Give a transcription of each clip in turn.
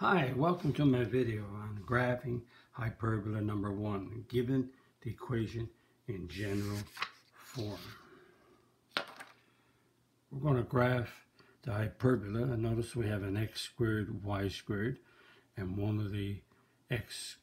Hi, welcome to my video on graphing hyperbola number 1, given the equation in general form. We're going to graph the hyperbola, and notice we have an x squared, y squared, and one of the x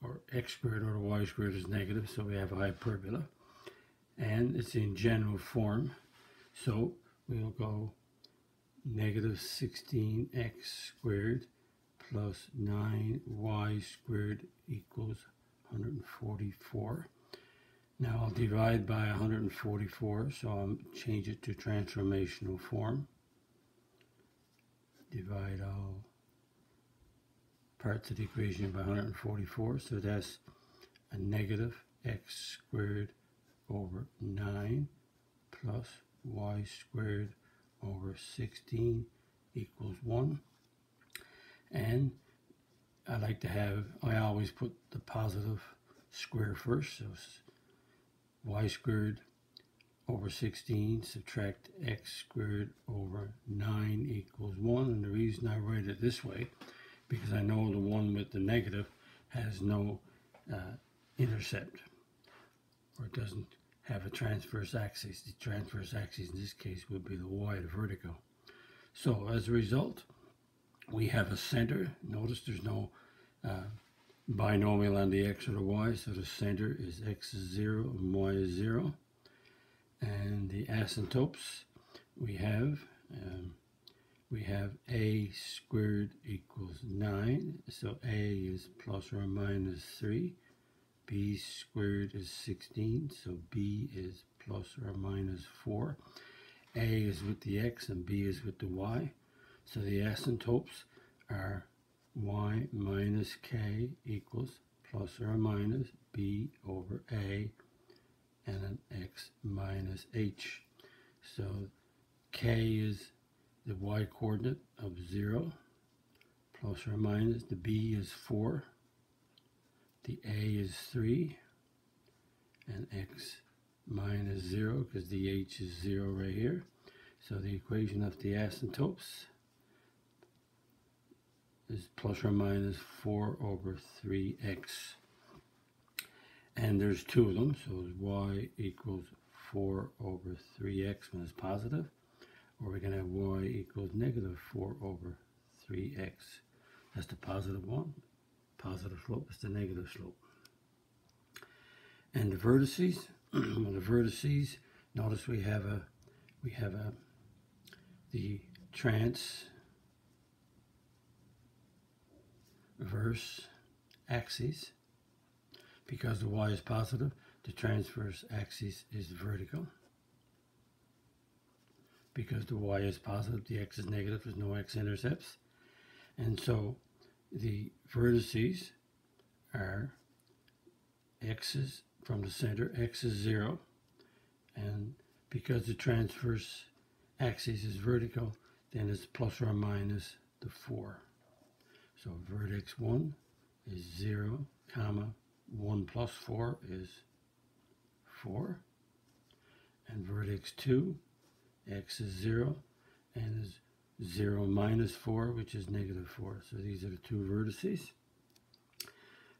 squared or the y squared is negative, so we have a hyperbola, and it's in general form, so we'll go negative 16x squared plus 9y squared equals 144. Now I'll divide by 144, so I'll change it to transformational form. Divide all parts of the equation by 144, so that's a negative x squared over 9 plus y squared over 16 equals 1. And I always put the positive square first, so y squared over 16 subtract x squared over 9 equals 1. And the reason I write it this way, because I know the one with the negative has no intercept, or it doesn't have a transverse axis. The transverse axis in this case would be the y, the vertical. So as a result, we have a center. Notice there's no binomial on the x or the y, so the center is x is 0 and y is 0. And the asymptotes we have a squared equals 9, so a is plus or minus 3. B squared is 16, so b is plus or minus 4. A is with the x and b is with the y. So the asymptotes are y minus k equals plus or minus b over a and an x minus h. So k is the y coordinate of 0 plus or minus. The b is 4. The a is 3 and x minus 0 because the h is 0 right here. So the equation of the asymptotes is plus or minus 4 over 3x. And there's two of them, so y equals 4 over 3x when it's positive, or we can have y equals negative 4 over 3x. That's the positive one. Positive slope is the negative slope. And the vertices, notice we have the transverse axis. Because the y is positive, the transverse axis is vertical. Because the y is positive, the x is negative, there's no x-intercepts. And so the vertices are x's from the center, x is 0. And because the transverse axis is vertical, then it's plus or minus the 4. So vertex 1 is 0, comma, 1 plus 4 is 4. And vertex 2, x is 0, and is 0 minus 4, which is negative 4. So these are the two vertices.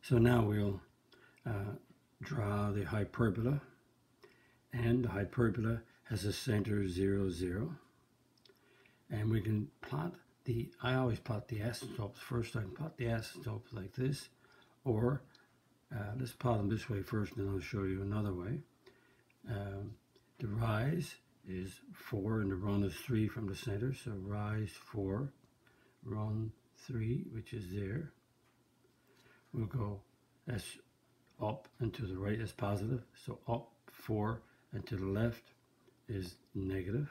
So now we'll draw the hyperbola. And the hyperbola has a center 0, 0. And we can plot I always plot the asymptotes first. I can plot the asymptotes like this, or let's plot them this way first, and then I'll show you another way. The rise is 4, and the run is 3 from the center. So rise 4, run 3, which is there. We'll go as up and to the right is positive. So up 4 and to the left is negative.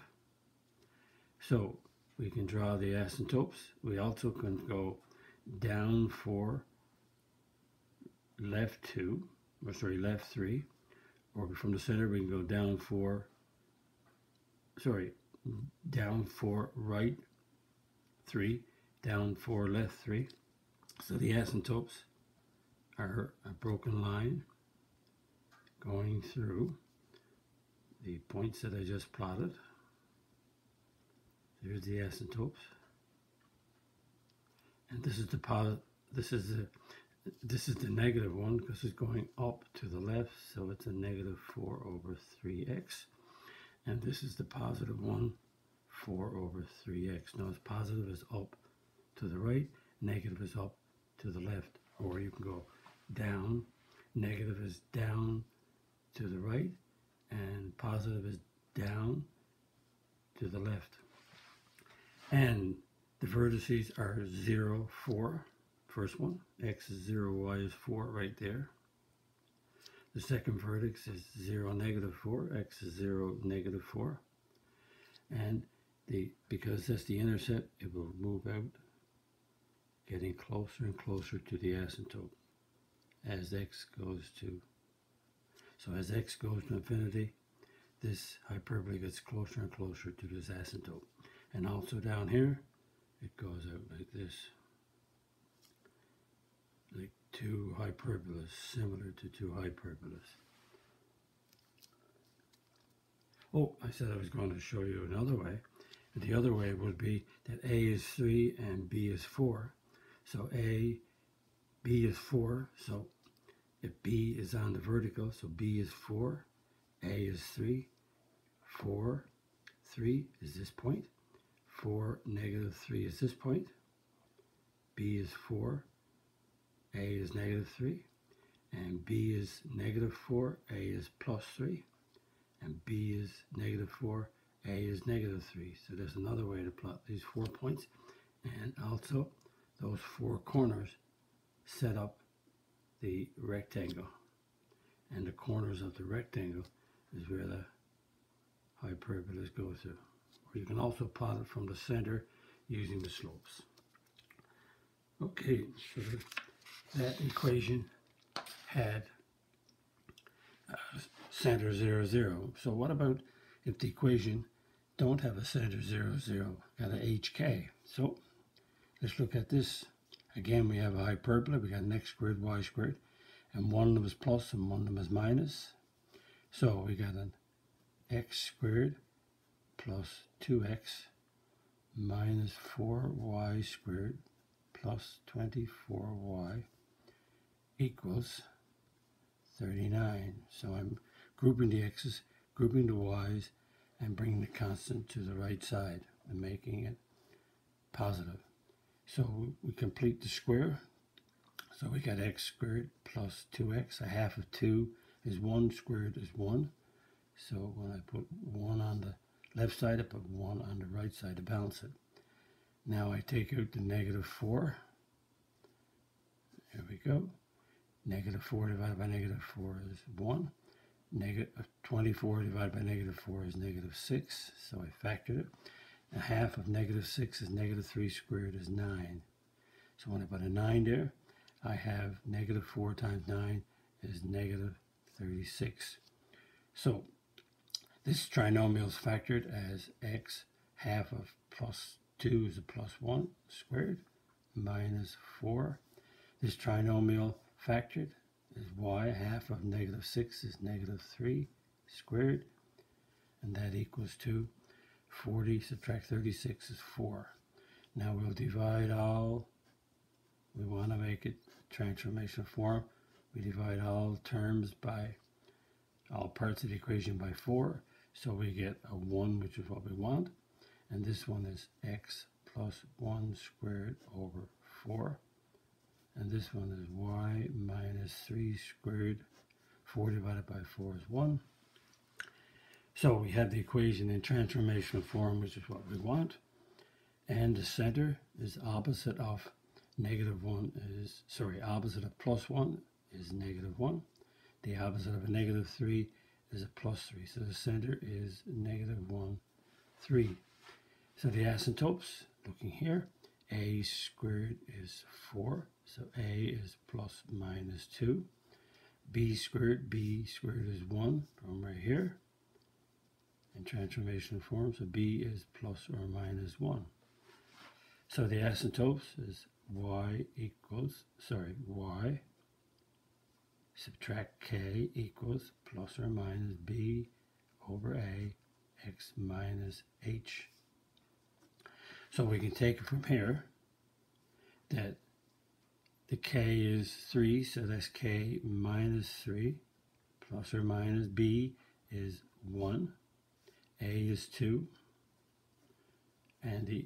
So we can draw the asymptotes. We also can go down 4, left 2, or sorry, left 3, or from the center we can go down 4, down 4, right 3, down 4, left 3. So the asymptotes are a broken line going through the points that I just plotted. There's the asymptotes. And this is the positive. This is the negative one because it's going up to the left, so it's a negative 4 over 3x. And this is the positive one, 4 over 3x. Notice positive is up to the right, negative is up to the left. Or you can go down, negative is down to the right, and positive is down to the left. And the vertices are 0, 4. First one, x is 0, y is 4 right there. The second vertex is 0, negative 4, x is 0, negative 4. And because that's the intercept, it will move out, getting closer and closer to the asymptote as x goes to. So as x goes to infinity, this hyperbola gets closer and closer to this asymptote. And also down here, it goes out like this. Like two hyperbolas, similar to two hyperbolas. Oh, I said I was going to show you another way. And the other way would be that A is 3 and B is 4. So B is 4. So if B is on the vertical, so B is 4, A is 3, 4, 3 is this point, 4, negative 3 is this point, B is 4, A is negative 3, and B is negative 4, A is plus 3, and B is negative 4, A is negative 3. So there's another way to plot these 4 points, and also those 4 corners set up the rectangle, and the corners of the rectangle is where the hyperbolas go through. Or you can also plot it from the center using the slopes. Okay, so that equation had center 0, 0. So what about if the equation don't have a center 0, 0, got an HK? So let's look at this. Again, we have a hyperbola. We got an x squared, y squared, and one of them is plus and one of them is minus. So we got an x squared plus 2x minus 4y squared plus 24y equals 39. So I'm grouping the x's, grouping the y's, and bringing the constant to the right side and making it positive. So we complete the square. So we got x squared plus 2x. A half of 2 is 1, squared is 1. So when I put 1 on the left side, I put 1 on the right side to balance it. Now I take out the negative 4. There we go. Negative 4 divided by negative 4 is 1. Negative 24 divided by negative 4 is negative 6. So I factored it. A half of negative 6 is negative 3 squared is 9. So when I put a 9 there, I have negative 4 times 9 is negative 36. So this trinomial is factored as x half of plus 2 is a plus 1 squared minus 4. This trinomial factored is y half of negative 6 is negative 3 squared, and that equals to 40 subtract 36 is 4. Now we'll divide all. We want to make it transformation form. We divide all terms by all parts of the equation by 4. So we get a 1, which is what we want. And this one is x plus 1 squared over 4. And this one is y minus 3 squared. 4 divided by 4 is 1. So we have the equation in transformational form, which is what we want. And the center is opposite of opposite of plus 1 is negative 1. The opposite of a negative 3 is a plus 3. So the center is negative 1, 3. So the asymptotes, looking here, a squared is 4. So a is plus minus 2. B squared is 1 from right here. In transformation form, so b is plus or minus 1. So the asymptotes is y subtract k equals plus or minus b over a x minus h. So we can take it from here, that the k is 3, so that's k minus 3, plus or minus. B is 1, A is 2, and the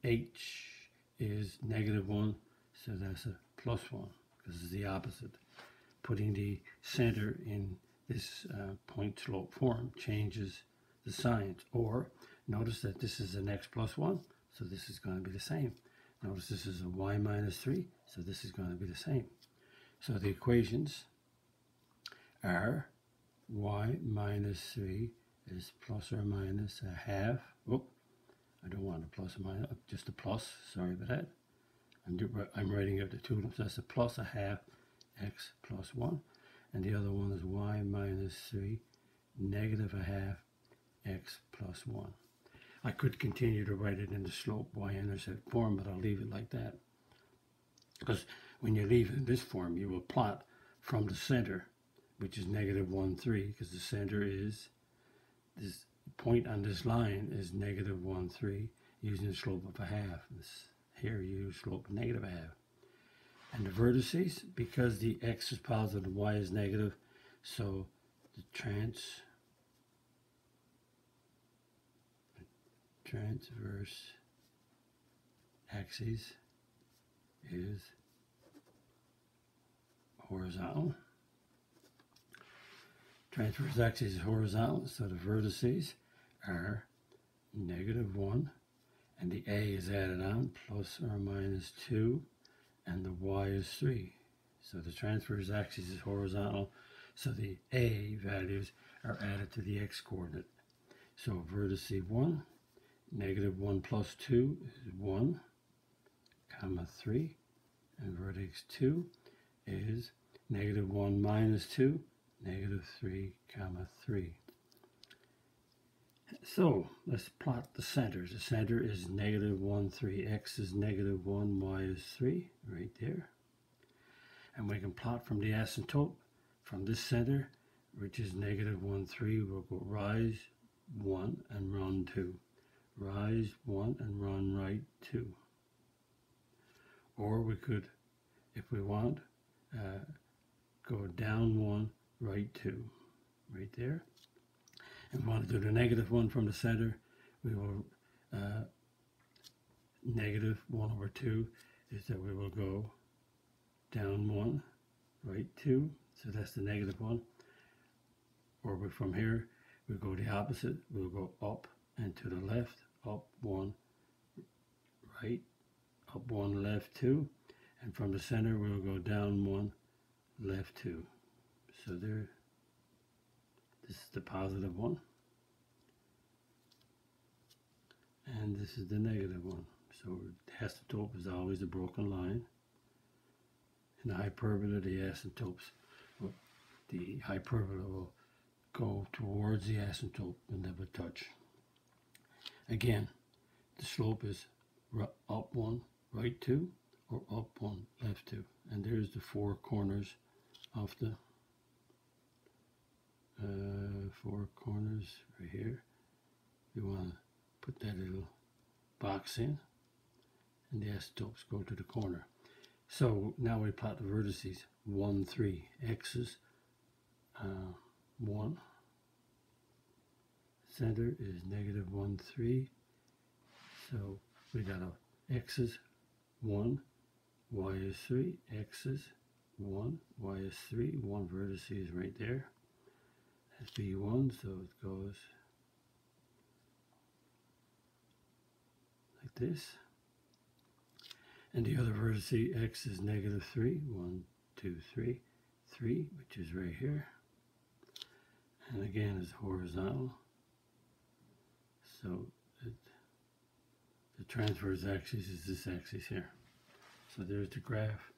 H is negative 1, so that's a plus 1, because it's the opposite. Putting the center in this point slope form changes the signs. Or notice that this is an x plus 1, so this is going to be the same. Notice this is a y minus 3, so this is going to be the same. So the equations are y minus 3 is plus or minus a half. Oh, I don't want a plus or minus, just a plus. Sorry about that. I'm writing out the two of them. So that's a plus a half x plus 1. And the other one is y minus 3 negative a half x plus 1. I could continue to write it in the slope y-intercept form, but I'll leave it like that. Because when you leave it in this form, you will plot from the center, which is negative 1, 3, because the center is, this point on this line is negative 1, 3, using the slope of a half. Here you use slope of negative a half. And the vertices, because the x is positive and y is negative, so the transverse axis is horizontal. Transverse axis is horizontal, so the vertices are negative 1, and the a is added on, plus or minus 2, and the y is 3. So the transverse axis is horizontal, so the a values are added to the x coordinate. So vertex 1, negative 1 plus 2 is 1, comma 3, and vertex 2 is negative 1 minus 2, negative 3, comma 3. So let's plot the centers. The center is negative 1, 3. X is negative 1, y is 3, right there. And we can plot from the asymptote from this center, which is negative 1, 3. We'll go rise 1 and run 2. Rise 1 and run right 2. Or we could, if we want, go down 1, right 2, right there. And we want to do the negative 1 from the center. We will, negative 1 over 2 is that we will go down 1, right 2. So that's the negative 1. Or from here, we go the opposite. We'll go up and to the left, up 1, right, up 1, left 2. And from the center, we'll go down 1, left 2. So there, this is the positive 1. And this is the negative 1. So the asymptote is always a broken line. In the hyperbola, the hyperbola will go towards the asymptote and never touch. Again, the slope is up 1, right 2, or up 1, left 2. And there's the four corners of the four corners right here. You want to put that little box in, and the asymptotes go to the corner. So now we plot the vertices 1, 3. X's 1. Center is negative 1, 3. So we got a x's 1, y is 3, x's 1, y is 3. One vertex is right there. That's B1, so it goes like this. And the other vertex, x is negative 3, 1, 2, 3, 3, which is right here. And again, it's horizontal. So the transverse axis is this axis here. So there's the graph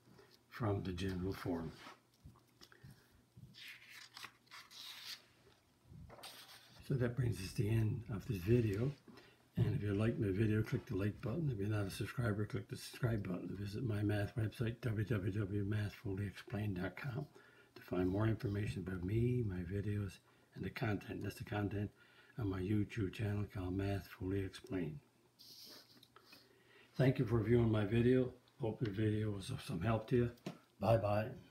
from the general form. So that brings us to the end of this video. And if you like my video, click the like button. If you're not a subscriber, click the subscribe button. Visit my math website, www.mathfullyexplained.com, to find more information about me, my videos, and the content. That's the content on my YouTube channel called Math Fully Explained. Thank you for viewing my video. Hope your video was of some help to you. Bye bye.